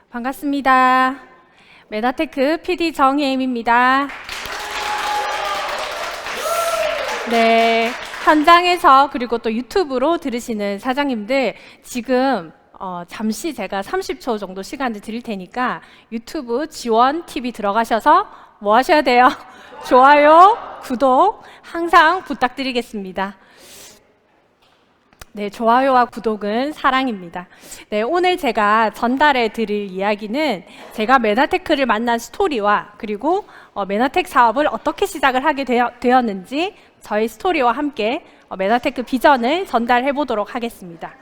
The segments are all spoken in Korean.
반갑습니다. 메나테크 PD 정혜임입니다. 네, 현장에서 그리고 또 유튜브로 들으시는 사장님들 지금 잠시 제가 30초 정도 시간을 드릴 테니까 유튜브 지원 TV 들어가셔서 뭐 하셔야 돼요? 좋아요, 구독 항상 부탁드리겠습니다. 네, 좋아요와 구독은 사랑입니다. 네, 오늘 제가 전달해 드릴 이야기는 제가 메나테크를 만난 스토리와 그리고 메나테크 사업을 어떻게 시작을 하게 되었는지 저희 스토리와 함께 메나테크 비전을 전달해 보도록 하겠습니다.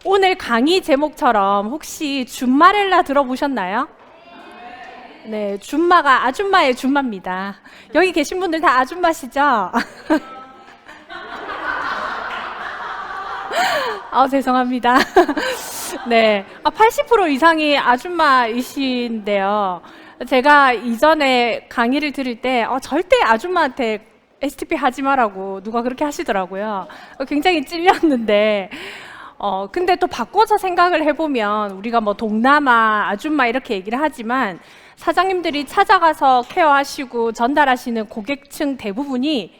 오늘 강의 제목처럼 혹시 줌마렐라 들어보셨나요? 네, 줌마가 아줌마의 줌마입니다. 여기 계신 분들 다 아줌마시죠? 죄송합니다. 네, 80% 이상이 아줌마이신데요. 제가 이전에 강의를 들을 때 절대 아줌마한테 STP 하지 마라고 누가 그렇게 하시더라고요. 굉장히 찔렸는데 근데 또 바꿔서 생각을 해보면 우리가 뭐 동남아 아줌마 이렇게 얘기를 하지만 사장님들이 찾아가서 케어하시고 전달하시는 고객층 대부분이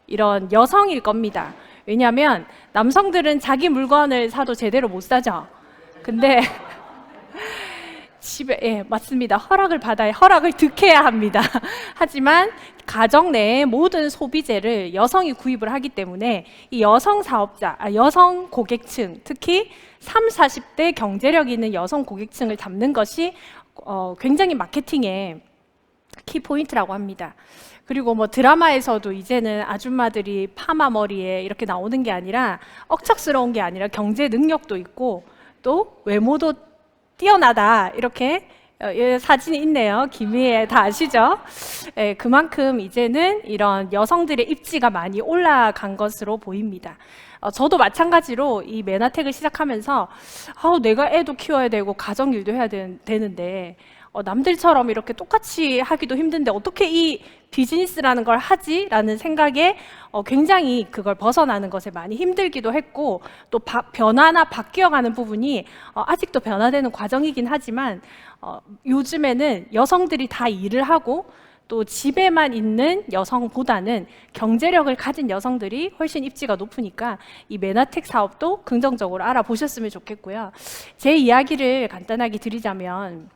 이런 여성일 겁니다. 왜냐하면 남성들은 자기 물건을 사도 제대로 못 사죠. 근데 집에 맞습니다. 허락을 받아야 허락을 득해야 합니다. 하지만 가정 내의 모든 소비재를 여성이 구입을 하기 때문에 이 여성 사업자, 여성 고객층, 특히 30, 40대 경제력 있는 여성 고객층을 잡는 것이 굉장히 마케팅의 키포인트라고 합니다. 그리고 뭐 드라마에서도 이제는 아줌마들이 파마 머리에 이렇게 나오는 게 아니라 억척스러운 게 아니라 경제 능력도 있고 또 외모도 뛰어나다 이렇게 사진이 있네요. 김희애 다 아시죠? 그만큼 이제는 이런 여성들의 입지가 많이 올라간 것으로 보입니다. 저도 마찬가지로 이 메나텍을 시작하면서 내가 애도 키워야 되고 가정일도 해야 되는데 남들처럼 이렇게 똑같이 하기도 힘든데 어떻게 이 비즈니스라는 걸 하지? 라는 생각에 굉장히 그걸 벗어나는 것에 많이 힘들기도 했고 또 변화나 바뀌어가는 부분이 아직도 변화되는 과정이긴 하지만 요즘에는 여성들이 다 일을 하고 또 집에만 있는 여성보다는 경제력을 가진 여성들이 훨씬 입지가 높으니까 이 메나텍 사업도 긍정적으로 알아보셨으면 좋겠고요. 제 이야기를 간단하게 드리자면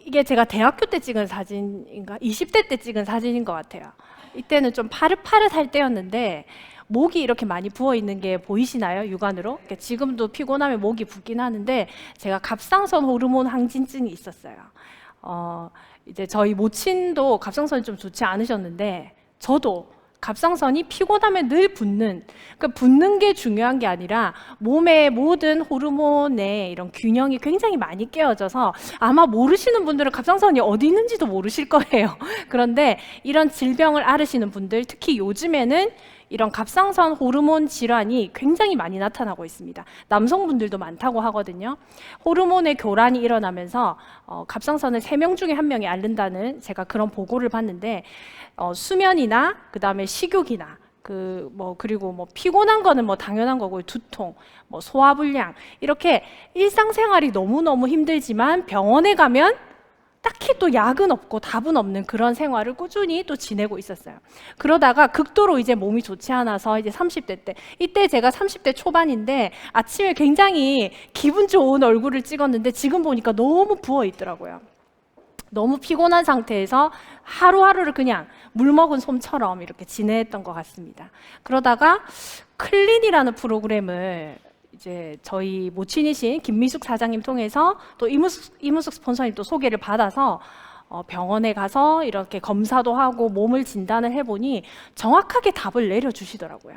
이게 제가 대학교 때 찍은 사진인가 20대 때 찍은 사진인 것 같아요. 이때는 좀 파릇파릇할 때였는데 목이 이렇게 많이 부어 있는 게 보이시나요? 육안으로? 지금도 피곤하면 목이 붓긴 하는데 제가 갑상선 호르몬 항진증이 있었어요. 이제 저희 모친도 갑상선이 좀 좋지 않으셨는데 저도 갑상선이 피곤하면 늘 붓는, 그러니까 붓는 게 중요한 게 아니라 몸의 모든 호르몬의 이런 균형이 굉장히 많이 깨어져서 아마 모르시는 분들은 갑상선이 어디 있는지도 모르실 거예요. 그런데 이런 질병을 앓으시는 분들, 특히 요즘에는 이런 갑상선 호르몬 질환이 굉장히 많이 나타나고 있습니다. 남성분들도 많다고 하거든요. 호르몬의 교란이 일어나면서 갑상선을 3명 중에 1명이 앓는다는 제가 그런 보고를 봤는데 수면이나 그다음에 식욕이나 그리고 뭐 피곤한 거는 뭐 당연한 거고 두통, 뭐 소화불량 이렇게 일상생활이 너무너무 힘들지만 병원에 가면 딱히 또 약은 없고 답은 없는 그런 생활을 꾸준히 또 지내고 있었어요. 그러다가 극도로 이제 몸이 좋지 않아서 이제 30대 때, 이때 제가 30대 초반인데 아침에 굉장히 기분 좋은 얼굴을 찍었는데 지금 보니까 너무 부어 있더라고요. 너무 피곤한 상태에서 하루하루를 그냥 물 먹은 솜처럼 이렇게 지냈던 것 같습니다. 그러다가 클린이라는 프로그램을 이제 저희 모친이신 김미숙 사장님 통해서 또 이무숙 스폰서님 또 소개를 받아서 병원에 가서 이렇게 검사도 하고 몸을 진단을 해보니 정확하게 답을 내려주시더라고요.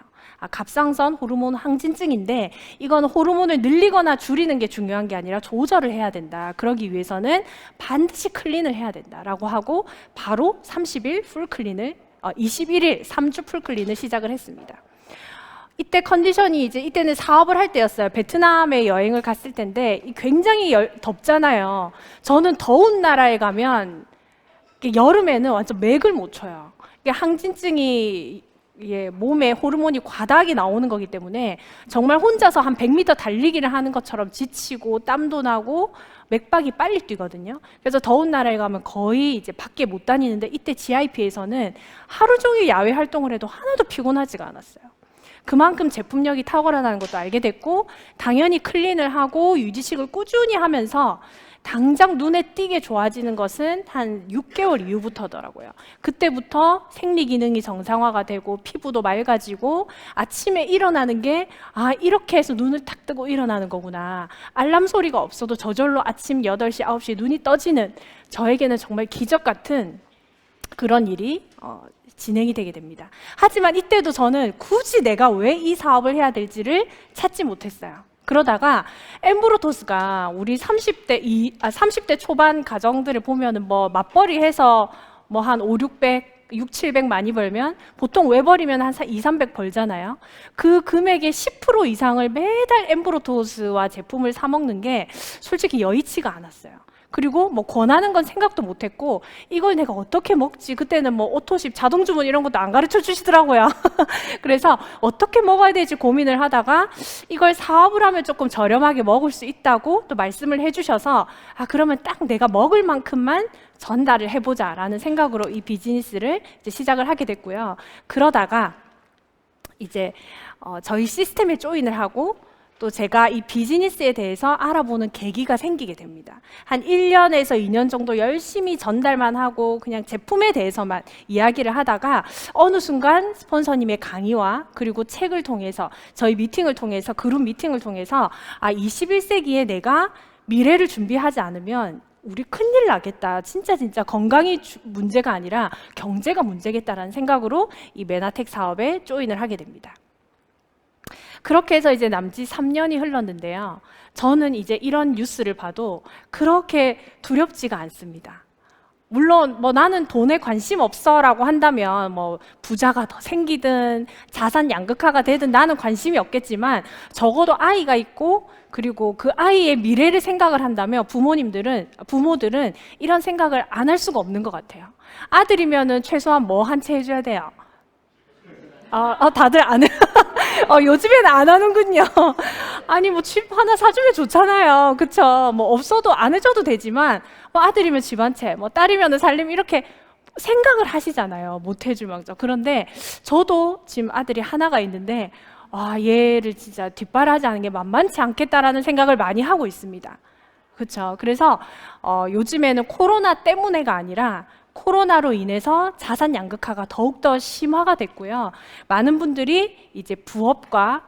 갑상선 호르몬 항진증인데 이건 호르몬을 늘리거나 줄이는 게 중요한 게 아니라 조절을 해야 된다. 그러기 위해서는 반드시 클린을 해야 된다라고 하고 바로 30일 풀 클린을 21일 3주 풀 클린을 시작을 했습니다. 이때 컨디션이 이때는 사업을 할 때였어요. 베트남에 여행을 갔을 텐데 굉장히 덥잖아요. 저는 더운 나라에 가면 여름에는 완전 맥을 못 쳐요. 항진증이 몸에 호르몬이 과다하게 나오는 거기 때문에 정말 혼자서 한 100m 달리기를 하는 것처럼 지치고 땀도 나고 맥박이 빨리 뛰거든요. 그래서 더운 나라에 가면 거의 이제 밖에 못 다니는데 이때 GIP에서는 하루 종일 야외 활동을 해도 하나도 피곤하지가 않았어요. 그만큼 제품력이 탁월하다는 것도 알게 됐고, 당연히 클린을 하고 유지식을 꾸준히 하면서 당장 눈에 띄게 좋아지는 것은 한 6개월 이후부터더라고요. 그때부터 생리 기능이 정상화가 되고 피부도 맑아지고 아침에 일어나는 게 이렇게 해서 눈을 탁 뜨고 일어나는 거구나. 알람 소리가 없어도 저절로 아침 8시, 9시에 눈이 떠지는, 저에게는 정말 기적 같은 그런 일이 진행이 되게 됩니다. 하지만 이때도 저는 굳이 내가 왜 이 사업을 해야 될지를 찾지 못했어요. 그러다가 엠브로토스가 우리 30대 초반 가정들을 보면은 뭐 맞벌이 해서 뭐 한 5, 600, 6, 700 많이 벌면 보통 외벌이면 한 2, 300 벌잖아요. 그 금액의 10% 이상을 매달 엠브로토스와 제품을 사 먹는 게 솔직히 여의치가 않았어요. 그리고 뭐 권하는 건 생각도 못했고, 이걸 내가 어떻게 먹지? 그때는 뭐 오토십, 자동주문 이런 것도 안 가르쳐 주시더라고요. 그래서 어떻게 먹어야 될지 고민을 하다가 이걸 사업을 하면 조금 저렴하게 먹을 수 있다고 또 말씀을 해주셔서 그러면 딱 내가 먹을 만큼만 전달을 해보자라는 생각으로 이 비즈니스를 이제 시작을 하게 됐고요. 그러다가 이제 저희 시스템에 조인을 하고 또 제가 이 비즈니스에 대해서 알아보는 계기가 생기게 됩니다. 한 1년에서 2년 정도 열심히 전달만 하고 그냥 제품에 대해서만 이야기를 하다가 어느 순간 스폰서님의 강의와 그리고 책을 통해서 저희 미팅을 통해서, 그룹 미팅을 통해서 21세기에 내가 미래를 준비하지 않으면 우리 큰일 나겠다. 진짜 건강이 문제가 아니라 경제가 문제겠다라는 생각으로 이 메나텍 사업에 조인을 하게 됩니다. 그렇게 해서 이제 남짓 3년이 흘렀는데요. 저는 이제 이런 뉴스를 봐도 그렇게 두렵지가 않습니다. 물론 뭐 나는 돈에 관심 없어라고 한다면 뭐 부자가 더 생기든 자산 양극화가 되든 나는 관심이 없겠지만, 적어도 아이가 있고 그리고 그 아이의 미래를 생각을 한다면 부모들은 이런 생각을 안 할 수가 없는 것 같아요. 아들이면은 최소한 뭐 한 채 해줘야 돼요. 다들 안 해요. 요즘에는 안 하는군요. 아니 뭐 집 하나 사주면 좋잖아요. 그쵸? 뭐 없어도 안 해줘도 되지만 뭐 아들이면 집 한 채, 뭐 딸이면 살림, 이렇게 생각을 하시잖아요. 못 해줄 망정. 그런데 저도 지금 아들이 하나가 있는데 얘를 진짜 뒷바라지 하는 게 만만치 않겠다라는 생각을 많이 하고 있습니다. 그렇죠? 그래서 요즘에는 코로나 때문에가 아니라 코로나로 인해서 자산 양극화가 더욱더 심화가 됐고요. 많은 분들이 이제 부와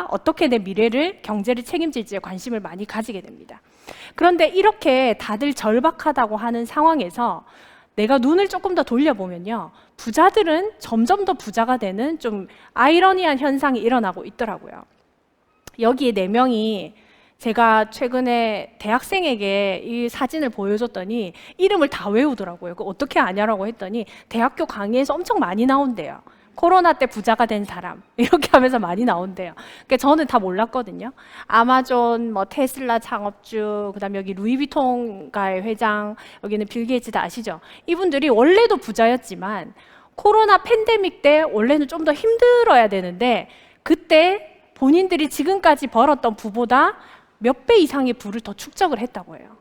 어떻게 내 미래를, 경제를 책임질지에 관심을 많이 가지게 됩니다. 그런데 이렇게 다들 절박하다고 하는 상황에서 내가 눈을 조금 더 돌려보면요, 부자들은 점점 더 부자가 되는 좀 아이러니한 현상이 일어나고 있더라고요. 여기에 4명이 제가 최근에 대학생에게 이 사진을 보여줬더니 이름을 다 외우더라고요. 어떻게 아냐라고 했더니 대학교 강의에서 엄청 많이 나온대요. 코로나 때 부자가 된 사람 이렇게 하면서 많이 나온대요. 그러니까 저는 다 몰랐거든요. 아마존, 뭐 테슬라 창업주, 그다음에 여기 루이비통가의 회장, 여기는 빌 게이츠 다 아시죠? 이분들이 원래도 부자였지만 코로나 팬데믹 때 원래는 좀 더 힘들어야 되는데 그때 본인들이 지금까지 벌었던 부보다 몇 배 이상의 부를 더 축적을 했다고 해요.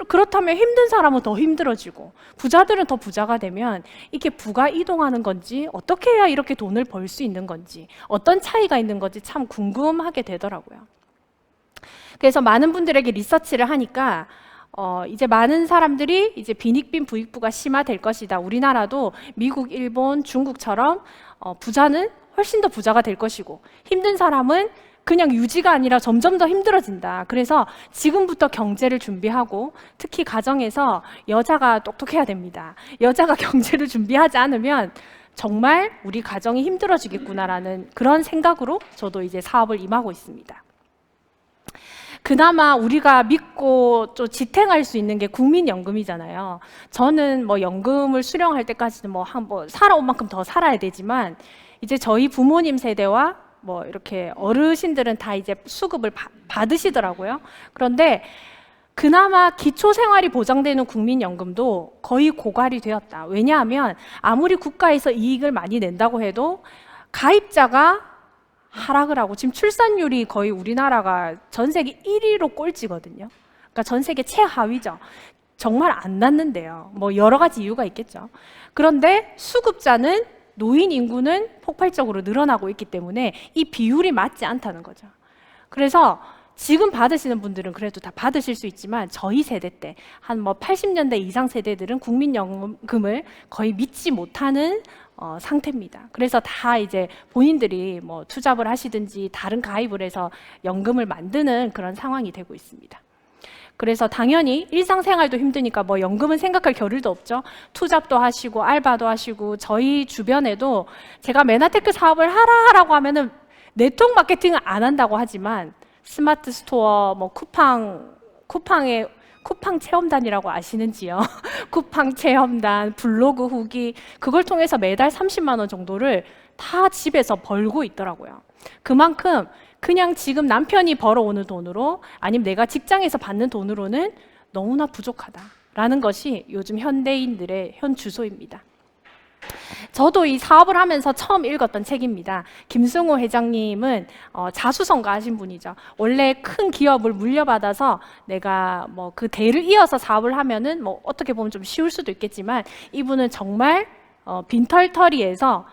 그렇다면 힘든 사람은 더 힘들어지고 부자들은 더 부자가 되면 이게 부가 이동하는 건지, 어떻게 해야 이렇게 돈을 벌 수 있는 건지, 어떤 차이가 있는 건지 참 궁금하게 되더라고요. 그래서 많은 분들에게 리서치를 하니까 이제 많은 사람들이 이제 빈익빈 부익부가 심화될 것이다. 우리나라도 미국, 일본, 중국처럼 부자는 훨씬 더 부자가 될 것이고 힘든 사람은 그냥 유지가 아니라 점점 더 힘들어진다. 그래서 지금부터 경제를 준비하고 특히 가정에서 여자가 똑똑해야 됩니다. 여자가 경제를 준비하지 않으면 정말 우리 가정이 힘들어지겠구나라는 그런 생각으로 저도 이제 사업을 임하고 있습니다. 그나마 우리가 믿고 또 지탱할 수 있는 게 국민연금이잖아요. 저는 뭐 연금을 수령할 때까지는 뭐 살아온 만큼 더 살아야 되지만 이제 저희 부모님 세대와 이렇게 어르신들은 다 이제 수급을 받으시더라고요. 그런데 그나마 기초생활이 보장되는 국민연금도 거의 고갈이 되었다. 왜냐하면 아무리 국가에서 이익을 많이 낸다고 해도 가입자가 하락을 하고, 지금 출산율이 거의 우리나라가 전 세계 1위로 꼴찌거든요. 그러니까 전 세계 최하위죠. 정말 안 낳는데요. 뭐 여러 가지 이유가 있겠죠. 그런데 수급자는, 노인 인구는 폭발적으로 늘어나고 있기 때문에 이 비율이 맞지 않다는 거죠. 그래서 지금 받으시는 분들은 그래도 다 받으실 수 있지만 저희 세대 때 한 뭐 80년대 이상 세대들은 국민연금을 거의 믿지 못하는 상태입니다. 그래서 다 이제 본인들이 뭐 투잡을 하시든지 다른 가입을 해서 연금을 만드는 그런 상황이 되고 있습니다. 그래서 당연히 일상생활도 힘드니까 뭐 연금은 생각할 겨를도 없죠. 투잡도 하시고 알바도 하시고, 저희 주변에도 제가 메나테크 사업을 하라고 하면은 네트워크 마케팅을 안 한다고 하지만 스마트 스토어, 뭐 쿠팡 체험단이라고 아시는지요? 쿠팡 체험단, 블로그 후기, 그걸 통해서 매달 30만 원 정도를 다 집에서 벌고 있더라고요. 그만큼 그냥 지금 남편이 벌어오는 돈으로, 아니면 내가 직장에서 받는 돈으로는 너무나 부족하다라는 것이 요즘 현대인들의 현 주소입니다. 저도 이 사업을 하면서 처음 읽었던 책입니다. 김승호 회장님은 자수성가하신 분이죠. 원래 큰 기업을 물려받아서 내가 뭐 그 대를 이어서 사업을 하면은 뭐 어떻게 보면 좀 쉬울 수도 있겠지만, 이분은 정말 빈털터리에서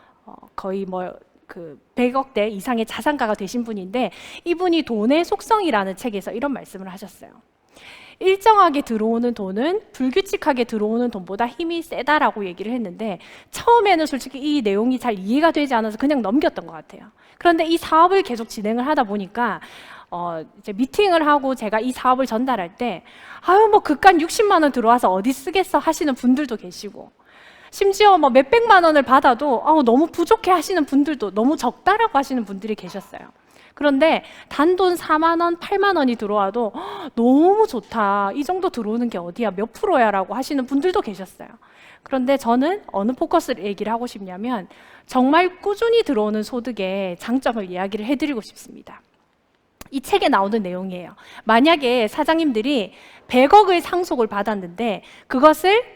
거의 뭐 그 100억대 이상의 자산가가 되신 분인데, 이분이 돈의 속성이라는 책에서 이런 말씀을 하셨어요. 일정하게 들어오는 돈은 불규칙하게 들어오는 돈보다 힘이 세다라고 얘기를 했는데, 처음에는 솔직히 이 내용이 잘 이해가 되지 않아서 그냥 넘겼던 것 같아요. 그런데 이 사업을 계속 진행을 하다 보니까 이제 미팅을 하고 제가 이 사업을 전달할 때, 아유 뭐 그깟 60만 원 들어와서 어디 쓰겠어 하시는 분들도 계시고, 심지어 뭐 몇백만 원을 받아도 너무 부족해 하시는 분들도, 너무 적다라고 하시는 분들이 계셨어요. 그런데 단돈 4만 원, 8만 원이 들어와도 너무 좋다, 이 정도 들어오는 게 어디야, 몇 프로야 라고 하시는 분들도 계셨어요. 그런데 저는 어느 포커스를 얘기를 하고 싶냐면, 정말 꾸준히 들어오는 소득의 장점을 이야기를 해드리고 싶습니다. 이 책에 나오는 내용이에요. 만약에 사장님들이 100억의 상속을 받았는데 그것을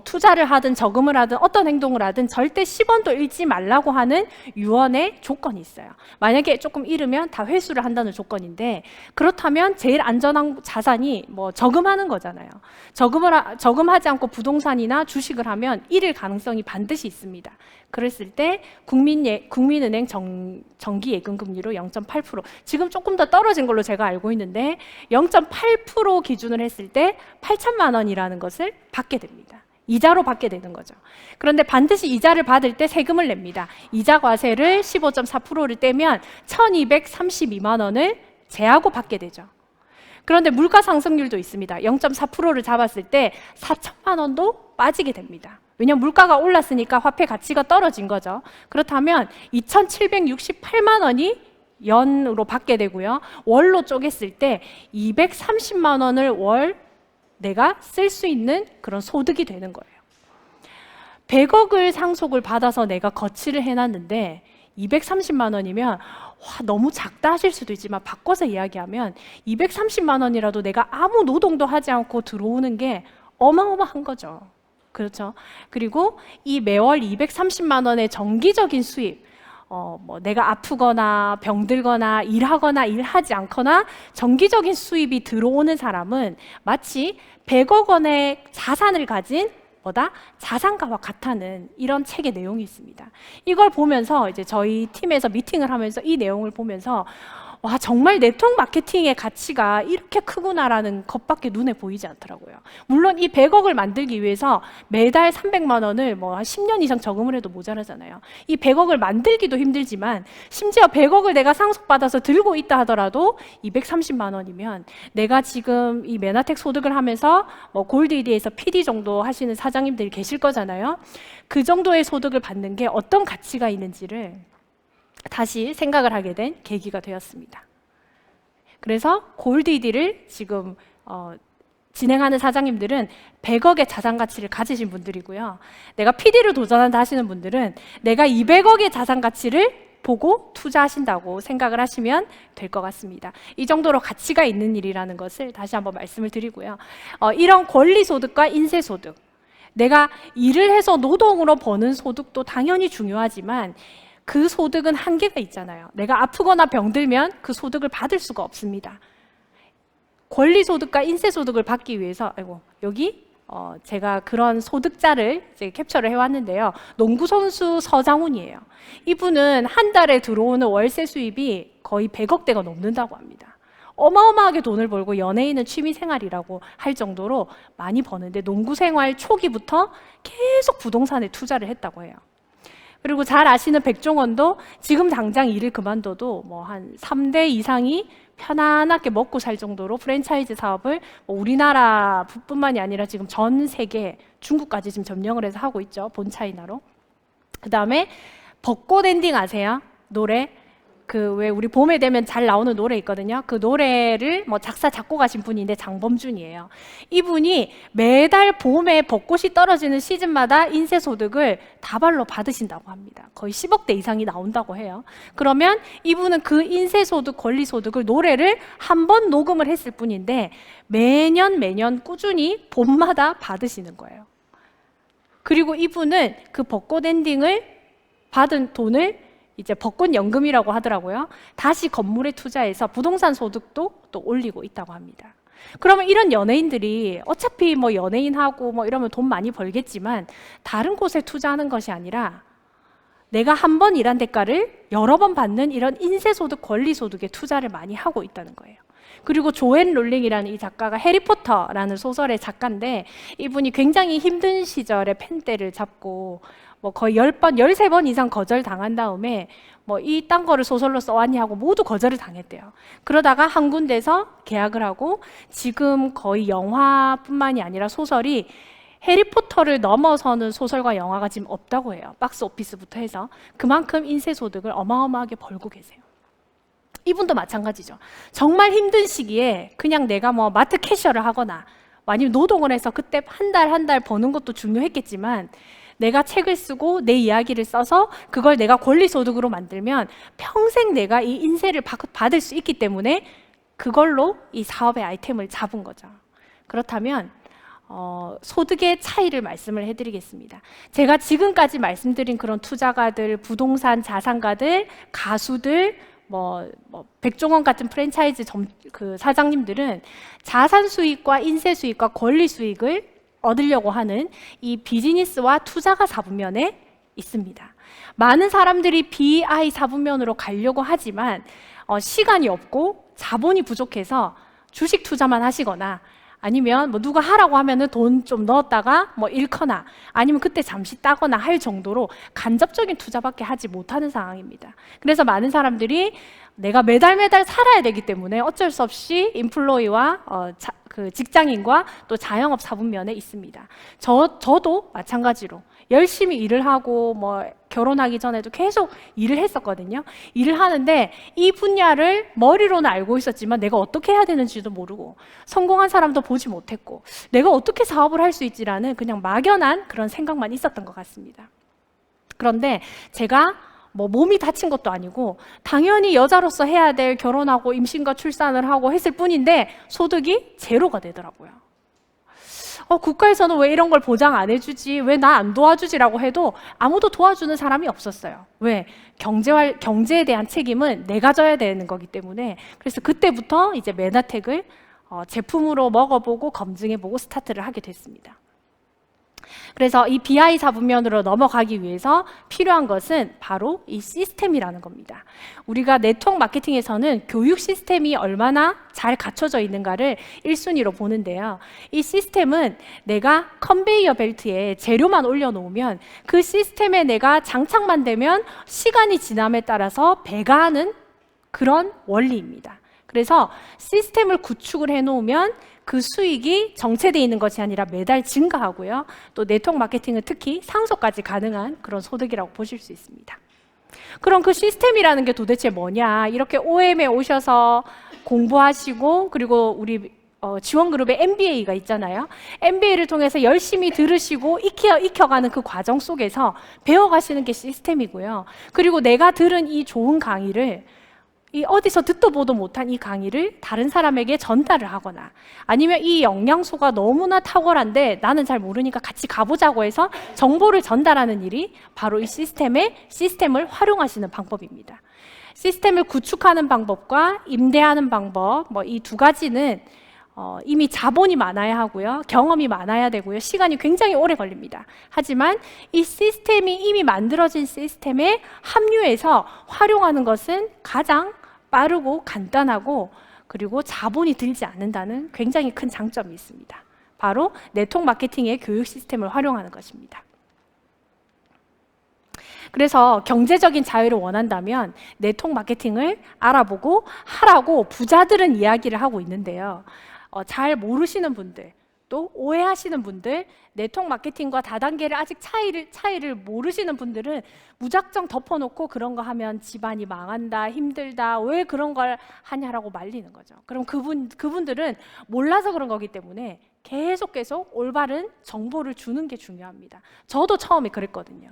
투자를 하든 저금을 하든 어떤 행동을 하든 절대 10원도 잃지 말라고 하는 유언의 조건이 있어요. 만약에 조금 잃으면 다 회수를 한다는 조건인데, 그렇다면 제일 안전한 자산이 뭐 저금하는 거잖아요. 저금하지 않고 부동산이나 주식을 하면 잃을 가능성이 반드시 있습니다. 그랬을 때 국민은행 정기예금금리로 0.8%, 지금 조금 더 떨어진 걸로 제가 알고 있는데 0.8% 기준을 했을 때 8천만 원이라는 것을 받게 됩니다. 이자로 받게 되는 거죠. 그런데 반드시 이자를 받을 때 세금을 냅니다. 이자 과세를 15.4%를 떼면 1,232만 원을 제하고 받게 되죠. 그런데 물가 상승률도 있습니다. 0.4%를 잡았을 때 4천만 원도 빠지게 됩니다. 왜냐하면 물가가 올랐으니까 화폐 가치가 떨어진 거죠. 그렇다면 2,768만 원이 연으로 받게 되고요. 월로 쪼갰을 때 230만 원을 월 내가 쓸 수 있는 그런 소득이 되는 거예요. 100억을 상속을 받아서 내가 거치를 해놨는데 230만 원이면 너무 작다 하실 수도 있지만, 바꿔서 이야기하면 230만 원이라도 내가 아무 노동도 하지 않고 들어오는 게 어마어마한 거죠. 그렇죠? 그리고 이 매월 230만 원의 정기적인 수입, 뭐 내가 아프거나 병들거나 일하거나 일하지 않거나 정기적인 수입이 들어오는 사람은 마치 100억 원의 자산을 가진 자산가와 같다는 이런 책의 내용이 있습니다. 이걸 보면서 이제 저희 팀에서 미팅을 하면서 이 내용을 보면서, 와, 정말 네트워크 마케팅의 가치가 이렇게 크구나라는 것밖에 눈에 보이지 않더라고요. 물론 이 100억을 만들기 위해서 매달 300만 원을 뭐 한 10년 이상 저금을 해도 모자라잖아요. 이 100억을 만들기도 힘들지만, 심지어 100억을 내가 상속받아서 들고 있다 하더라도 230만 원이면 내가 지금 이 메나텍 소득을 하면서 뭐 골드이디에서 PD 정도 하시는 사장님들이 계실 거잖아요. 그 정도의 소득을 받는 게 어떤 가치가 있는지를 다시 생각을 하게 된 계기가 되었습니다. 그래서 골드이디를 지금 진행하는 사장님들은 100억의 자산 가치를 가지신 분들이고요. 내가 PD를 도전한다 하시는 분들은 내가 200억의 자산 가치를 보고 투자하신다고 생각을 하시면 될 것 같습니다. 이 정도로 가치가 있는 일이라는 것을 다시 한번 말씀을 드리고요. 이런 권리소득과 인세소득, 내가 일을 해서 노동으로 버는 소득도 당연히 중요하지만 그 소득은 한계가 있잖아요. 내가 아프거나 병들면 그 소득을 받을 수가 없습니다. 권리소득과 인세소득을 받기 위해서 여기 제가 그런 소득자를 이제 캡처를 해왔는데요. 농구선수 서장훈이에요. 이분은 한 달에 들어오는 월세 수입이 거의 100억대가 넘는다고 합니다. 어마어마하게 돈을 벌고 연예인은 취미생활이라고 할 정도로 많이 버는데 농구생활 초기부터 계속 부동산에 투자를 했다고 해요. 그리고 잘 아시는 백종원도 지금 당장 일을 그만둬도 뭐 한 3대 이상이 편안하게 먹고 살 정도로 프랜차이즈 사업을 우리나라뿐만이 아니라 지금 전 세계, 중국까지 지금 점령을 해서 하고 있죠. 본 차이나로. 그 다음에 벚꽃 엔딩 아세요? 노래? 그 왜 우리 봄에 되면 잘 나오는 노래 있거든요. 그 노래를 뭐 작사 작곡하신 분인데 장범준이에요. 이분이 매달 봄에 벚꽃이 떨어지는 시즌마다 인세소득을 다발로 받으신다고 합니다. 거의 10억대 이상이 나온다고 해요. 그러면 이분은 그 인세소득, 권리소득을 노래를 한 번 녹음을 했을 뿐인데 매년 꾸준히 봄마다 받으시는 거예요. 그리고 이분은 그 벚꽃 엔딩을 받은 돈을 이제 벚꽃연금이라고 하더라고요. 다시 건물에 투자해서 부동산 소득도 또 올리고 있다고 합니다. 그러면 이런 연예인들이 어차피 뭐 연예인하고 뭐 이러면 돈 많이 벌겠지만 다른 곳에 투자하는 것이 아니라 내가 한 번 일한 대가를 여러 번 받는 이런 인세소득, 권리소득에 투자를 많이 하고 있다는 거예요. 그리고 조앤 롤링이라는 이 작가가 해리포터라는 소설의 작가인데 이분이 굉장히 힘든 시절에 펜대를 잡고 뭐 거의 10번, 13번 이상 거절당한 다음에 뭐 이딴 거를 소설로 써왔니 하고 모두 거절을 당했대요. 그러다가 한 군데서 계약을 하고 지금 거의 영화뿐만이 아니라 소설이 해리포터를 넘어서는 소설과 영화가 지금 없다고 해요. 박스 오피스부터 해서. 그만큼 인세소득을 어마어마하게 벌고 계세요. 이분도 마찬가지죠. 정말 힘든 시기에 그냥 내가 뭐 마트 캐셔를 하거나 아니면 노동을 해서 그때 한 달 버는 것도 중요했겠지만 내가 책을 쓰고 내 이야기를 써서 그걸 내가 권리소득으로 만들면 평생 내가 이 인세를 받을 수 있기 때문에 그걸로 이 사업의 아이템을 잡은 거죠. 그렇다면 소득의 차이를 말씀을 해드리겠습니다. 제가 지금까지 말씀드린 그런 투자가들, 부동산 자산가들, 가수들, 백종원 같은 프랜차이즈 그 사장님들은 자산 수익과 인세 수익과 권리 수익을 얻으려고 하는 이 비즈니스와 투자가 사분면에 있습니다. 많은 사람들이 BI 사분면으로 가려고 하지만 시간이 없고 자본이 부족해서 주식 투자만 하시거나 아니면 뭐 누가 하라고 하면은 돈 좀 넣었다가 뭐 잃거나 아니면 그때 잠시 따거나 할 정도로 간접적인 투자밖에 하지 못하는 상황입니다. 그래서 많은 사람들이 내가 매달 살아야 되기 때문에 어쩔 수 없이 인플로이와 그 직장인과 또 자영업 사분면에 있습니다. 저도 마찬가지로 열심히 일을 하고 뭐 결혼하기 전에도 계속 일을 했었거든요. 일을 하는데 이 분야를 머리로는 알고 있었지만 내가 어떻게 해야 되는지도 모르고 성공한 사람도 보지 못했고 내가 어떻게 사업을 할 수 있지라는 그냥 막연한 그런 생각만 있었던 것 같습니다. 그런데 제가 뭐 몸이 다친 것도 아니고 당연히 여자로서 해야 될 결혼하고 임신과 출산을 하고 했을 뿐인데 소득이 제로가 되더라고요. 국가에서는 왜 이런 걸 보장 안 해주지? 왜 나 안 도와주지라고 해도 아무도 도와주는 사람이 없었어요. 왜? 경제에 대한 책임은 내가 져야 되는 거기 때문에. 그래서 그때부터 이제 메나텍을 제품으로 먹어보고 검증해보고 스타트를 하게 됐습니다. 그래서 이 BI 사분면으로 넘어가기 위해서 필요한 것은 바로 이 시스템이라는 겁니다. 우리가 네트워크 마케팅에서는 교육 시스템이 얼마나 잘 갖춰져 있는가를 1순위로 보는데요. 이 시스템은 내가 컨베이어 벨트에 재료만 올려놓으면 그 시스템에 내가 장착만 되면 시간이 지남에 따라서 배가하는 그런 원리입니다. 그래서 시스템을 구축을 해놓으면 그 수익이 정체되어 있는 것이 아니라 매달 증가하고요. 또 네트워크 마케팅은 특히 상속까지 가능한 그런 소득이라고 보실 수 있습니다. 그럼 그 시스템이라는 게 도대체 뭐냐? 이렇게 OM에 오셔서 공부하시고 그리고 우리 지원그룹의 MBA가 있잖아요. MBA를 통해서 열심히 들으시고 익혀가는 그 과정 속에서 배워가시는 게 시스템이고요. 그리고 내가 들은 이 좋은 강의를 어디서 듣도 보도 못한 이 강의를 다른 사람에게 전달을 하거나 아니면 이 영양소가 너무나 탁월한데 나는 잘 모르니까 같이 가보자고 해서 정보를 전달하는 일이 바로 이 시스템을 활용하시는 방법입니다. 시스템을 구축하는 방법과 임대하는 방법, 이 두 가지는 이미 자본이 많아야 하고요, 경험이 많아야 되고요, 시간이 굉장히 오래 걸립니다. 하지만 이 시스템이 이미 만들어진 시스템에 합류해서 활용하는 것은 가장 빠르고 간단하고 그리고 자본이 들지 않는다는 굉장히 큰 장점이 있습니다. 바로 네트워크 마케팅의 교육 시스템을 활용하는 것입니다. 그래서 경제적인 자유를 원한다면 네트워크 마케팅을 알아보고 하라고 부자들은 이야기를 하고 있는데요. 잘 모르시는 분들, 또 오해하시는 분들, 네트워크 마케팅과 다단계를 아직 차이를 모르시는 분들은 무작정 덮어놓고 그런 거 하면 집안이 망한다, 힘들다, 왜 그런 걸 하냐라고 말리는 거죠. 그럼 그분들은 몰라서 그런 거기 때문에 계속 올바른 정보를 주는 게 중요합니다. 저도 처음에 그랬거든요.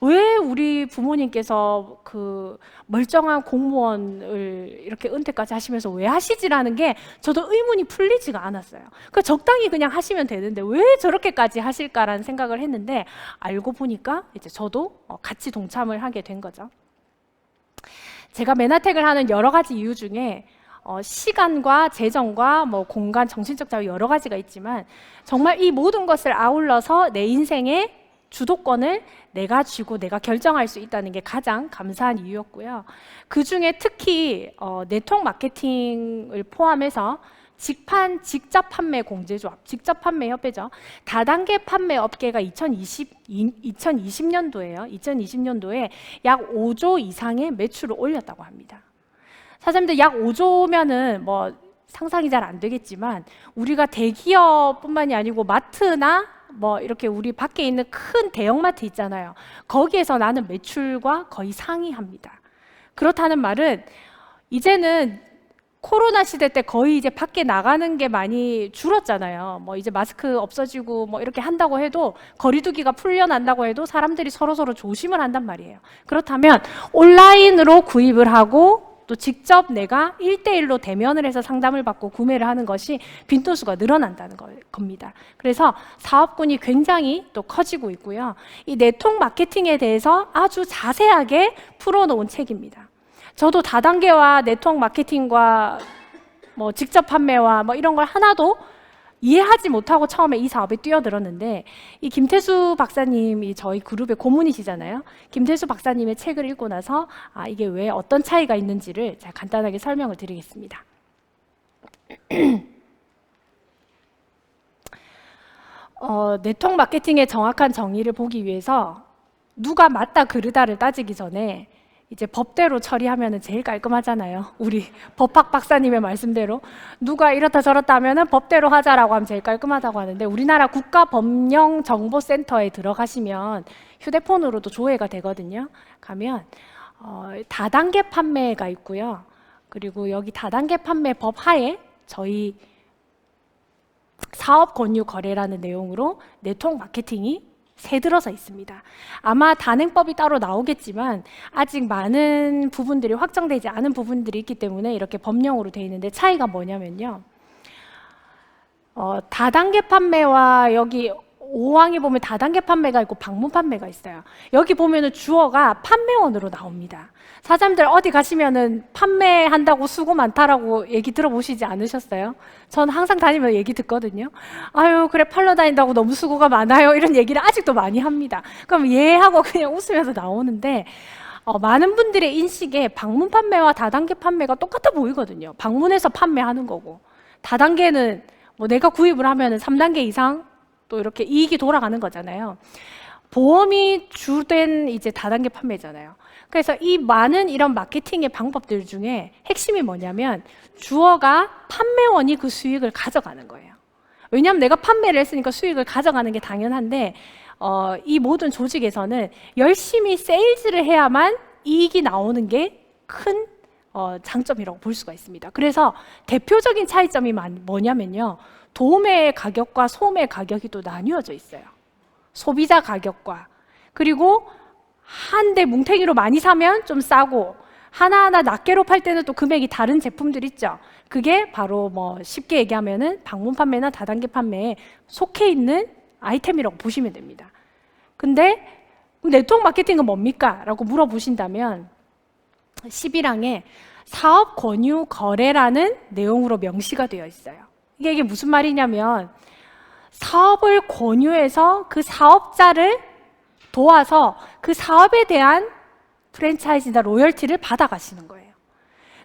왜 우리 부모님께서 그 멀쩡한 공무원을 이렇게 은퇴까지 하시면서 왜 하시지라는 게 저도 의문이 풀리지가 않았어요. 그 적당히 그냥 하시면 되는데 왜 저렇게까지 하실까라는 생각을 했는데 알고 보니까 이제 저도 같이 동참을 하게 된 거죠. 제가 맨하텍을 하는 여러 가지 이유 중에 시간과 재정과 공간, 정신적 자유 여러 가지가 있지만 정말 이 모든 것을 아울러서 내 인생의 주도권을 내가 쥐고 내가 결정할 수 있다는 게 가장 감사한 이유였고요. 그 중에 특히 네트워크 마케팅을 포함해서 직접 판매 공제조합, 직접 판매 협회죠. 다단계 판매 업계가 2020년도에요. 2020년도에 약 5조 이상의 매출을 올렸다고 합니다. 사장님들 약 5조면은 상상이 잘 안 되겠지만 우리가 대기업뿐만이 아니고 마트나 이렇게 우리 밖에 있는 큰 대형마트 있잖아요. 거기에서 나는 매출과 거의 상이합니다. 그렇다는 말은 이제는 코로나 시대 때 거의 이제 밖에 나가는 게 많이 줄었잖아요. 이제 마스크 없어지고 이렇게 한다고 해도 거리두기가 풀려난다고 해도 사람들이 서로 조심을 한단 말이에요. 그렇다면 온라인으로 구입을 하고 또 직접 내가 1대1로 대면을 해서 상담을 받고 구매를 하는 것이 빈도수가 늘어난다는 겁니다. 그래서 사업군이 굉장히 또 커지고 있고요. 이 네트워크 마케팅에 대해서 아주 자세하게 풀어놓은 책입니다. 저도 다단계와 네트워크 마케팅과 직접 판매와 이런 걸 하나도 이해하지 못하고 처음에 이 사업에 뛰어들었는데 이 김태수 박사님이 저희 그룹의 고문이시잖아요. 김태수 박사님의 책을 읽고 나서 이게 왜 어떤 차이가 있는지를 제가 간단하게 설명을 드리겠습니다. 네트워크 마케팅의 정확한 정의를 보기 위해서 누가 맞다 그르다를 따지기 전에 이제 법대로 처리하면 제일 깔끔하잖아요. 우리 법학 박사님의 말씀대로 누가 이렇다 저렇다 하면 법대로 하자라고 하면 제일 깔끔하다고 하는데 우리나라 국가법령정보센터에 들어가시면 휴대폰으로도 조회가 되거든요. 가면 다단계 판매가 있고요. 그리고 여기 다단계 판매 법 하에 저희 사업 권유 거래라는 내용으로 네트워크 마케팅이 새들어서 있습니다. 아마 단행법이 따로 나오겠지만 아직 많은 부분들이 확정되지 않은 부분들이 있기 때문에 이렇게 법령으로 되어 있는데 차이가 뭐냐면요. 다단계 판매와 여기 5항에 보면 다단계 판매가 있고 방문 판매가 있어요. 여기 보면은 주어가 판매원으로 나옵니다. 사장님들 어디 가시면은 판매한다고 수고 많다라고 얘기 들어보시지 않으셨어요? 전 항상 다니면서 얘기 듣거든요. 아유 그래 팔러 다닌다고 너무 수고가 많아요. 이런 얘기를 아직도 많이 합니다. 그럼 예 하고 그냥 웃으면서 나오는데 많은 분들의 인식에 방문 판매와 다단계 판매가 똑같아 보이거든요. 방문해서 판매하는 거고 다단계는 내가 구입을 하면은 3단계 이상 또 이렇게 이익이 돌아가는 거잖아요. 보험이 주된 이제 다단계 판매잖아요. 그래서 이 많은 이런 마케팅의 방법들 중에 핵심이 뭐냐면 주어가 판매원이 그 수익을 가져가는 거예요. 왜냐하면 내가 판매를 했으니까 수익을 가져가는 게 당연한데 이 모든 조직에서는 열심히 세일즈를 해야만 이익이 나오는 게 큰 장점이라고 볼 수가 있습니다. 그래서 대표적인 차이점이 뭐냐면요, 도매 가격과 소매 가격이 또 나뉘어져 있어요. 소비자 가격과, 그리고 한 대 뭉탱이로 많이 사면 좀 싸고 하나하나 낱개로 팔 때는 또 금액이 다른 제품들 있죠. 그게 바로 뭐 쉽게 얘기하면은 방문 판매나 다단계 판매에 속해 있는 아이템이라고 보시면 됩니다. 근데 네트워크 마케팅은 뭡니까? 라고 물어보신다면 11항에 사업 권유 거래라는 내용으로 명시가 되어 있어요. 이게 무슨 말이냐면 사업을 권유해서 그 사업자를 도와서 그 사업에 대한 프랜차이즈나 로열티를 받아가시는 거예요.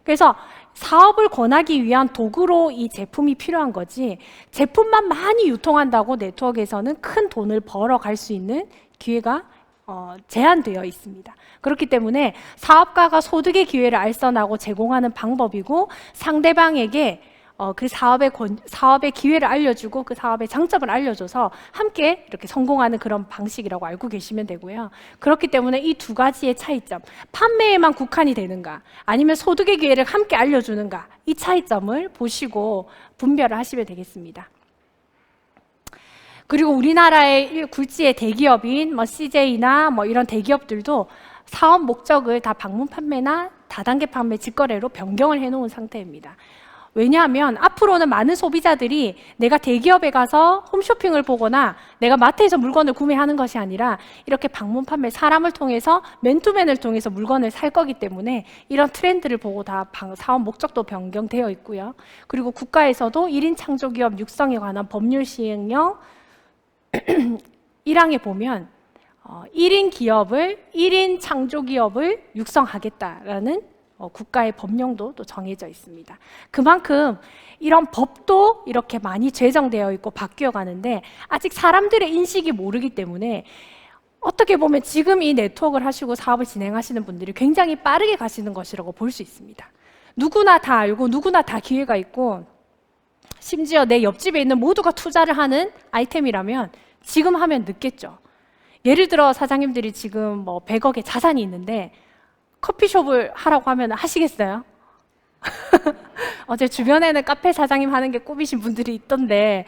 그래서 사업을 권하기 위한 도구로 이 제품이 필요한 거지, 제품만 많이 유통한다고 네트워크에서는 큰 돈을 벌어갈 수 있는 기회가 제한되어 있습니다. 그렇기 때문에 사업가가 소득의 기회를 알선하고 제공하는 방법이고, 상대방에게 그 사업의 기회를 알려주고 그 사업의 장점을 알려줘서 함께 이렇게 성공하는 그런 방식이라고 알고 계시면 되고요. 그렇기 때문에 이 두 가지의 차이점, 판매에만 국한이 되는가 아니면 소득의 기회를 함께 알려주는가, 이 차이점을 보시고 분별을 하시면 되겠습니다. 그리고 우리나라의 굴지의 대기업인 CJ나 이런 대기업들도 사업 목적을 다 방문 판매나 다단계 판매, 직거래로 변경을 해놓은 상태입니다. 왜냐하면 앞으로는 많은 소비자들이 내가 대기업에 가서 홈쇼핑을 보거나 내가 마트에서 물건을 구매하는 것이 아니라 이렇게 방문 판매, 사람을 통해서 맨투맨을 통해서 물건을 살 거기 때문에 이런 트렌드를 보고 다 사업 목적도 변경되어 있고요. 그리고 국가에서도 1인 창조기업 육성에 관한 법률 시행령 1항에 보면 1인 창조기업을 육성하겠다라는 국가의 법령도 또 정해져 있습니다. 그만큼 이런 법도 이렇게 많이 제정되어 있고 바뀌어 가는데 아직 사람들의 인식이 모르기 때문에 어떻게 보면 지금 이 네트워크를 하시고 사업을 진행하시는 분들이 굉장히 빠르게 가시는 것이라고 볼 수 있습니다. 누구나 다 알고 누구나 다 기회가 있고, 심지어 내 옆집에 있는 모두가 투자를 하는 아이템이라면 지금 하면 늦겠죠. 예를 들어 사장님들이 지금 100억의 자산이 있는데 커피숍을 하라고 하면 하시겠어요? 제 주변에는 카페 사장님 하는 게 꿈이신 분들이 있던데,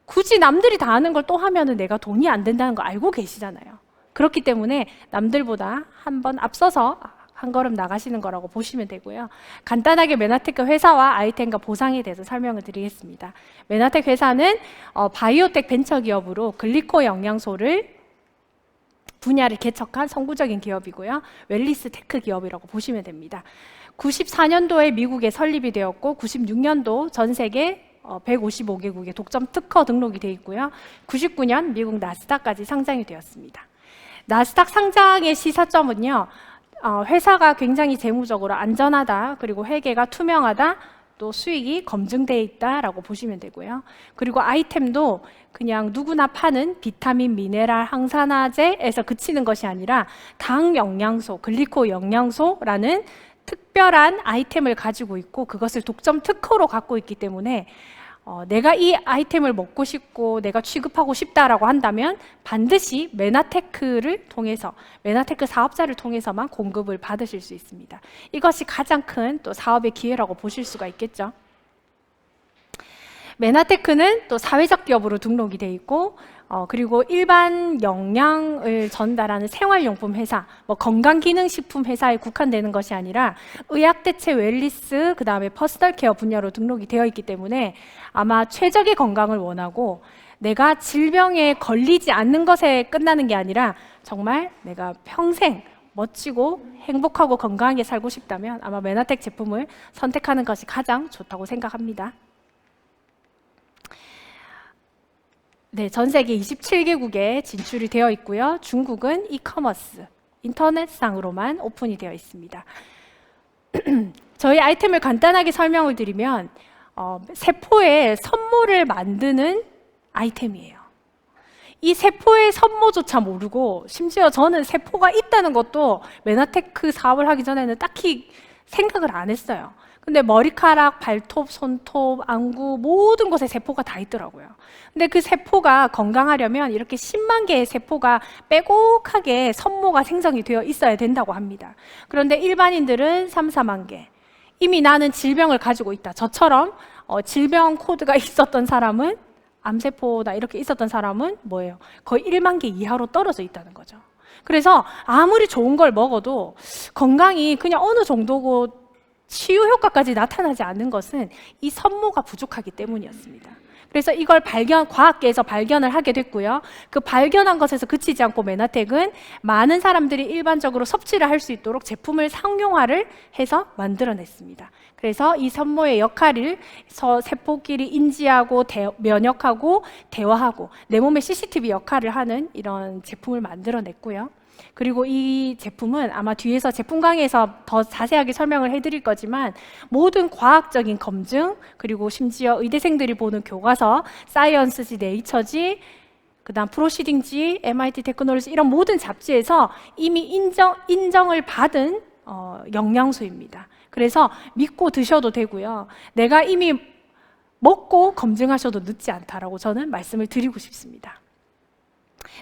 굳이 남들이 다 하는 걸 또 하면은 내가 돈이 안 된다는 거 알고 계시잖아요. 그렇기 때문에 남들보다 한 번 앞서서 한 걸음 나가시는 거라고 보시면 되고요. 간단하게 메나테크 회사와 아이템과 보상에 대해서 설명을 드리겠습니다. 메나테크 회사는 바이오텍 벤처기업으로 글리코 영양소를 분야를 개척한 선구적인 기업이고요. 웰리스 테크 기업이라고 보시면 됩니다. 94년도에 미국에 설립이 되었고 96년도 전 세계 155개국에 독점 특허 등록이 되어 있고요. 99년 미국 나스닥까지 상장이 되었습니다. 나스닥 상장의 시사점은요, 회사가 굉장히 재무적으로 안전하다, 그리고 회계가 투명하다, 또 수익이 검증되어 있다라고 보시면 되고요. 그리고 아이템도 그냥 누구나 파는 비타민, 미네랄, 항산화제에서 그치는 것이 아니라 당 영양소, 글리코 영양소라는 특별한 아이템을 가지고 있고 그것을 독점 특허로 갖고 있기 때문에 내가 이 아이템을 먹고 싶고 내가 취급하고 싶다라고 한다면 반드시 메나테크를 통해서, 메나테크 사업자를 통해서만 공급을 받으실 수 있습니다. 이것이 가장 큰 또 사업의 기회라고 보실 수가 있겠죠. 메나테크는 또 사회적 기업으로 등록이 돼 있고 그리고 일반 영양을 전달하는 생활용품 회사, 건강기능식품 회사에 국한되는 것이 아니라 의학대체, 웰리스, 그 다음에 퍼스널 케어 분야로 등록이 되어 있기 때문에 아마 최적의 건강을 원하고 내가 질병에 걸리지 않는 것에 끝나는 게 아니라 정말 내가 평생 멋지고 행복하고 건강하게 살고 싶다면 아마 메나텍 제품을 선택하는 것이 가장 좋다고 생각합니다. 네, 전 세계 27개국에 진출이 되어 있고요. 중국은 이커머스, 인터넷상으로만 오픈이 되어 있습니다. 저희 아이템을 간단하게 설명을 드리면 세포의 선모를 만드는 아이템이에요. 이 세포의 선모조차 모르고, 심지어 저는 세포가 있다는 것도 메나테크 사업을 하기 전에는 딱히 생각을 안 했어요. 근데 머리카락, 발톱, 손톱, 안구 모든 곳에 세포가 다 있더라고요. 근데 그 세포가 건강하려면 이렇게 10만 개의 세포가 빼곡하게 선모가 생성이 되어 있어야 된다고 합니다. 그런데 일반인들은 3, 4만 개, 이미 나는 질병을 가지고 있다. 저처럼 질병 코드가 있었던 사람은, 암세포나 이렇게 있었던 사람은 뭐예요? 거의 1만 개 이하로 떨어져 있다는 거죠. 그래서 아무리 좋은 걸 먹어도 건강이 그냥 어느 정도고 치유 효과까지 나타나지 않는 것은 이 선모가 부족하기 때문이었습니다. 그래서 이걸 과학계에서 발견을 하게 됐고요. 그 발견한 것에서 그치지 않고 메나텍은 많은 사람들이 일반적으로 섭취를 할 수 있도록 제품을 상용화를 해서 만들어냈습니다. 그래서 이 선모의 역할을 세포끼리 인지하고 면역하고 대화하고 내 몸의 CCTV 역할을 하는 이런 제품을 만들어냈고요. 그리고 이 제품은 아마 뒤에서 제품 강의에서 더 자세하게 설명을 해드릴 거지만 모든 과학적인 검증, 그리고 심지어 의대생들이 보는 교과서, 사이언스지, 네이처지, 그 다음 프로시딩지, MIT 테크놀로지 이런 모든 잡지에서 이미 인정을 받은 영양소입니다. 그래서 믿고 드셔도 되고요. 내가 이미 먹고 검증하셔도 늦지 않다라고 저는 말씀을 드리고 싶습니다.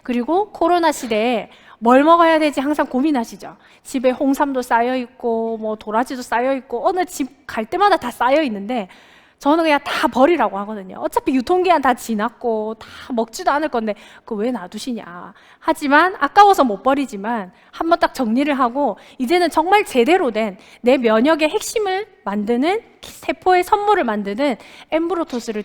그리고 코로나 시대에 뭘 먹어야 되지 항상 고민하시죠. 집에 홍삼도 쌓여 있고 뭐 도라지도 쌓여 있고 어느 집 갈 때마다 다 쌓여 있는데 저는 그냥 다 버리라고 하거든요. 어차피 유통기한 다 지났고 다 먹지도 않을 건데 그거 왜 놔두시냐. 하지만 아까워서 못 버리지만 한번 딱 정리를 하고 이제는 정말 제대로 된 내 면역의 핵심을 만드는 세포의 선물을 만드는 엠브로토스를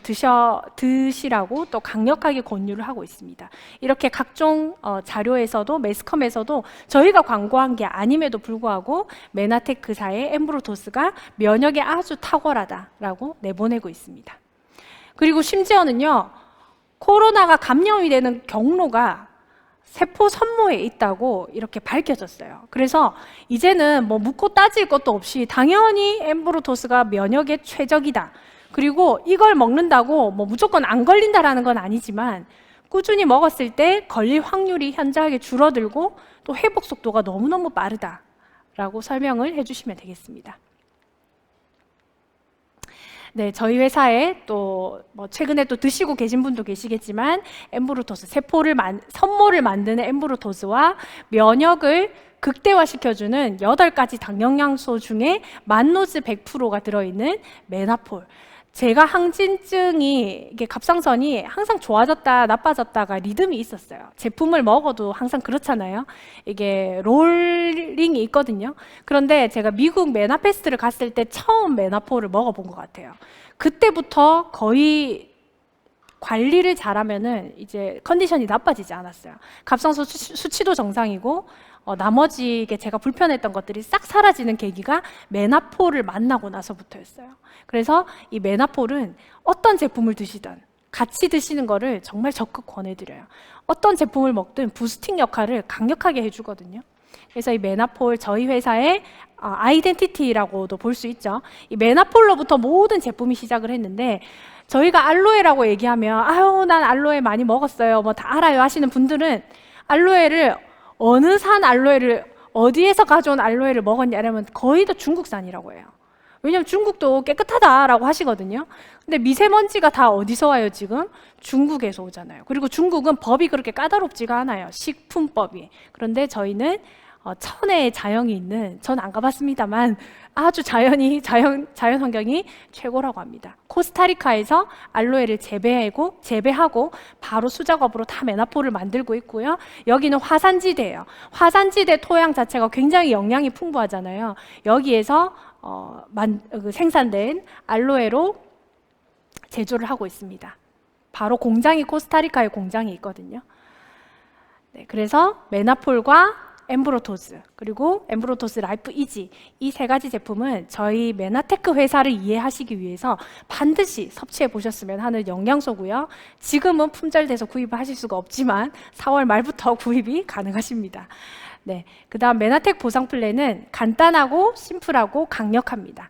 드시라고 또 강력하게 권유를 하고 있습니다. 이렇게 각종 자료에서도 매스컴에서도 저희가 광고한 게 아님에도 불구하고 메나테크사의 엠브로토스가 면역에 아주 탁월하다라고 내보내고 있습니다. 그리고 심지어는요, 코로나가 감염이 되는 경로가 세포 선모에 있다고 이렇게 밝혀졌어요. 그래서 이제는 뭐 묻고 따질 것도 없이 당연히 엠브로토스가 면역에 최적이다. 그리고 이걸 먹는다고 뭐 무조건 안 걸린다라는 건 아니지만 꾸준히 먹었을 때 걸릴 확률이 현저하게 줄어들고 또 회복 속도가 너무너무 빠르다라고 설명을 해주시면 되겠습니다. 네, 저희 회사에 또 뭐 최근에 또 드시고 계신 분도 계시겠지만 엠브로토스, 선모를 만드는 엠브로토스와 면역을 극대화시켜주는 8가지 당영양소 중에 만노즈 100%가 들어있는 메나폴. 제가 항진증이 이게 갑상선이 항상 좋아졌다 나빠졌다가 리듬이 있었어요. 제품을 먹어도 항상 그렇잖아요. 이게 롤링이 있거든요. 그런데 제가 미국 메나페스트를 갔을 때 처음 메나폴을 먹어본 것 같아요. 그때부터 거의 관리를 잘하면은 이제 컨디션이 나빠지지 않았어요. 갑상선 수치도 정상이고 나머지 제가 불편했던 것들이 싹 사라지는 계기가 메나폴을 만나고 나서부터였어요. 그래서 이 메나폴은 어떤 제품을 드시든 같이 드시는 거를 정말 적극 권해드려요. 어떤 제품을 먹든 부스팅 역할을 강력하게 해주거든요. 그래서 이 메나폴 저희 회사의 아이덴티티라고도 볼 수 있죠. 이 메나폴로부터 모든 제품이 시작을 했는데 저희가 알로에라고 얘기하면 아유 난 알로에 많이 먹었어요 뭐 다 알아요 하시는 분들은 알로에를 어느 산 알로에를 어디에서 가져온 알로에를 먹었냐면 거의 다 중국산이라고 해요. 왜냐면 중국도 깨끗하다라고 하시거든요. 근데 미세먼지가 다 어디서 와요 지금? 중국에서 오잖아요. 그리고 중국은 법이 그렇게 까다롭지가 않아요. 식품법이. 그런데 저희는 천혜의 자연이 있는, 전 안 가봤습니다만 아주 자연 환경이 최고라고 합니다. 코스타리카에서 알로에를 재배하고 바로 수작업으로 다 메나폴을 만들고 있고요. 여기는 화산지대예요. 화산지대 토양 자체가 굉장히 영양이 풍부하잖아요. 여기에서 생산된 알로에로 제조를 하고 있습니다. 바로 공장이 코스타리카에 공장이 있거든요. 네, 그래서 메나폴과 엠브로토스 그리고 엠브로토스 라이프 이지 이 3가지 제품은 저희 메나테크 회사를 이해하시기 위해서 반드시 섭취해 보셨으면 하는 영양소고요. 지금은 품절돼서 구입을 하실 수가 없지만 4월 말부터 구입이 가능하십니다. 네, 그다음 메나텍 보상 플랜은 간단하고 심플하고 강력합니다.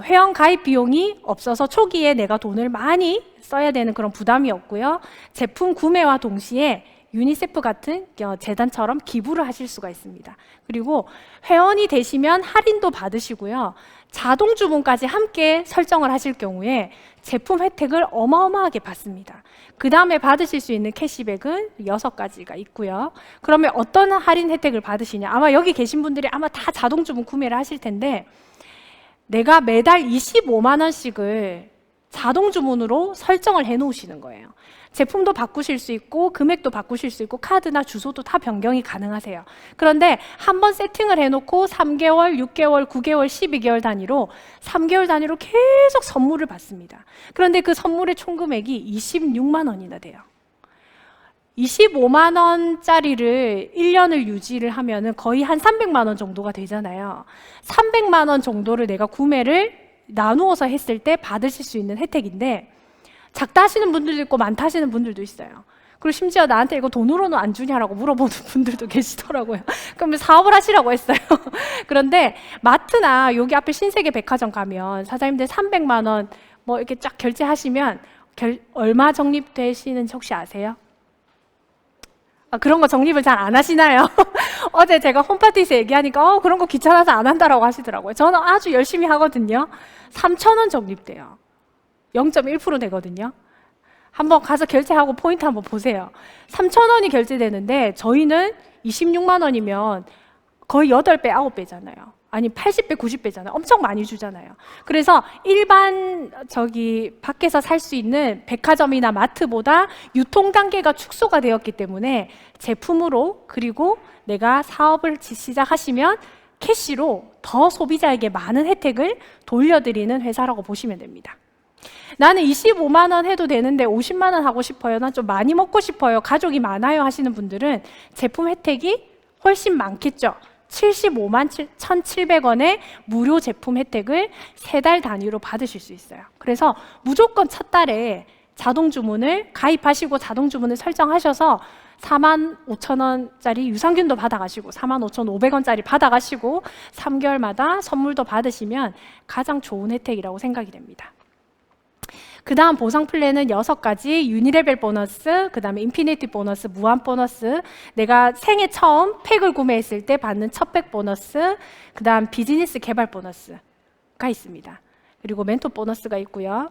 회원 가입 비용이 없어서 초기에 내가 돈을 많이 써야 되는 그런 부담이 없고요. 제품 구매와 동시에 유니세프 같은 재단처럼 기부를 하실 수가 있습니다. 그리고 회원이 되시면 할인도 받으시고요. 자동 주문까지 함께 설정을 하실 경우에 제품 혜택을 어마어마하게 받습니다. 그 다음에 받으실 수 있는 캐시백은 6가지가 있고요. 그러면 어떤 할인 혜택을 받으시냐? 아마 여기 계신 분들이 아마 다 자동 주문 구매를 하실 텐데 내가 매달 25만 원씩을 자동 주문으로 설정을 해 놓으시는 거예요. 제품도 바꾸실 수 있고 금액도 바꾸실 수 있고 카드나 주소도 다 변경이 가능하세요. 그런데 한번 세팅을 해놓고 3개월, 6개월, 9개월, 12개월 단위로 3개월 단위로 계속 선물을 받습니다. 그런데 그 선물의 총 금액이 26만 원이나 돼요. 25만 원짜리를 1년을 유지를 하면은 거의 한 300만 원 정도가 되잖아요. 300만 원 정도를 내가 구매를 나누어서 했을 때 받으실 수 있는 혜택인데, 작다 하시는 분들도 있고 많다 하시는 분들도 있어요. 그리고 심지어 나한테 이거 돈으로는 안 주냐라고 물어보는 분들도 계시더라고요. 그럼 사업을 하시라고 했어요. 그런데 마트나 여기 앞에 신세계 백화점 가면 사장님들 300만 원 뭐 이렇게 쫙 결제하시면 얼마 적립되시는지 혹시 아세요? 그런 거 적립을 잘 안 하시나요? 어제 제가 홈파티에서 얘기하니까 그런 거 귀찮아서 안 한다라고 하시더라고요. 저는 아주 열심히 하거든요. 3,000원 적립돼요. 0.1% 되거든요. 한번 가서 결제하고 포인트 한번 보세요. 3,000원이 결제되는데 저희는 26만 원이면 거의 8배, 9배잖아요. 아니 80배, 90배잖아요. 엄청 많이 주잖아요. 그래서 일반 밖에서 살 수 있는 백화점이나 마트보다 유통 단계가 축소가 되었기 때문에 제품으로, 그리고 내가 사업을 시작하시면 캐시로 더 소비자에게 많은 혜택을 돌려드리는 회사라고 보시면 됩니다. 나는 25만 원 해도 되는데 50만 원 하고 싶어요. 난 좀 많이 먹고 싶어요. 가족이 많아요 하시는 분들은 제품 혜택이 훨씬 많겠죠. 75만 1,700원의 무료 제품 혜택을 3달 단위로 받으실 수 있어요. 그래서 무조건 첫 달에 자동 주문을 가입하시고 자동 주문을 설정하셔서 45,000원짜리 유산균도 받아가시고 45,500원짜리 받아가시고 3개월마다 선물도 받으시면 가장 좋은 혜택이라고 생각이 됩니다. 그 다음 보상 플랜은 6가지, 유니레벨 보너스, 그 다음에 인피니티 보너스, 무한 보너스, 내가 생애 처음 팩을 구매했을 때 받는 첫팩 보너스, 그 다음 비즈니스 개발 보너스가 있습니다. 그리고 멘토 보너스가 있고요.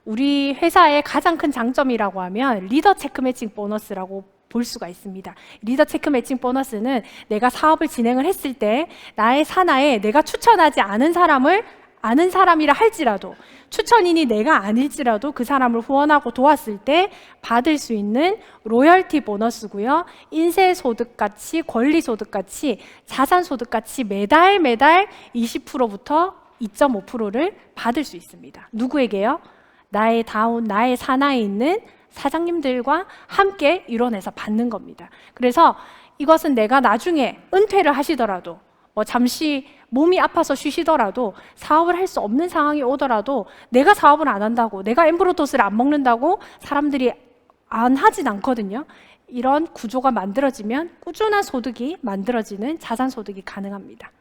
우리 회사의 가장 큰 장점이라고 하면 리더 체크 매칭 보너스라고 볼 수가 있습니다. 리더 체크 매칭 보너스는 내가 사업을 진행을 했을 때 나의 산하에 내가 추천하지 않은 사람을 아는 사람이라 할지라도, 추천인이 내가 아닐지라도 그 사람을 후원하고 도왔을 때 받을 수 있는 로열티 보너스고요. 인세소득같이, 권리소득같이, 자산소득같이 매달 20%부터 2.5%를 받을 수 있습니다. 누구에게요? 나의 나의 산하에 있는 사장님들과 함께 이뤄내서 받는 겁니다. 그래서 이것은 내가 나중에 은퇴를 하시더라도, 잠시 몸이 아파서 쉬시더라도, 사업을 할 수 없는 상황이 오더라도 내가 사업을 안 한다고, 내가 엠브로토스를 안 먹는다고 사람들이 안 하진 않거든요. 이런 구조가 만들어지면 꾸준한 소득이 만들어지는 자산 소득이 가능합니다.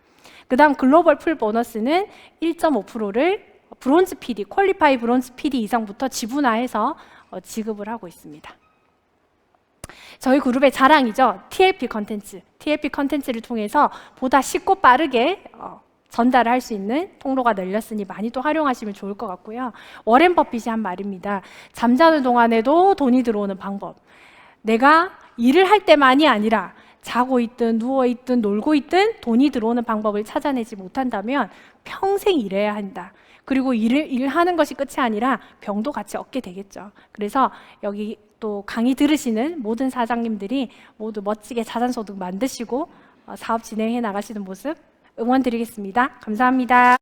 그 다음 글로벌 풀 보너스는 1.5%를 브론즈 PD, 퀄리파이 브론즈 PD 이상부터 지분화해서 지급을 하고 있습니다. 저희 그룹의 자랑이죠. TLP 컨텐츠. TLP 컨텐츠를 통해서 보다 쉽고 빠르게 전달을 할 수 있는 통로가 널렸으니 많이 또 활용하시면 좋을 것 같고요. 워렌 버핏이 한 말입니다. 잠자는 동안에도 돈이 들어오는 방법. 내가 일을 할 때만이 아니라 자고 있든 누워 있든 놀고 있든 돈이 들어오는 방법을 찾아내지 못한다면 평생 일해야 한다. 그리고 일하는 것이 끝이 아니라 병도 같이 얻게 되겠죠. 그래서 여기 또 강의 들으시는 모든 사장님들이 모두 멋지게 자산소득 만드시고 사업 진행해 나가시는 모습 응원드리겠습니다. 감사합니다.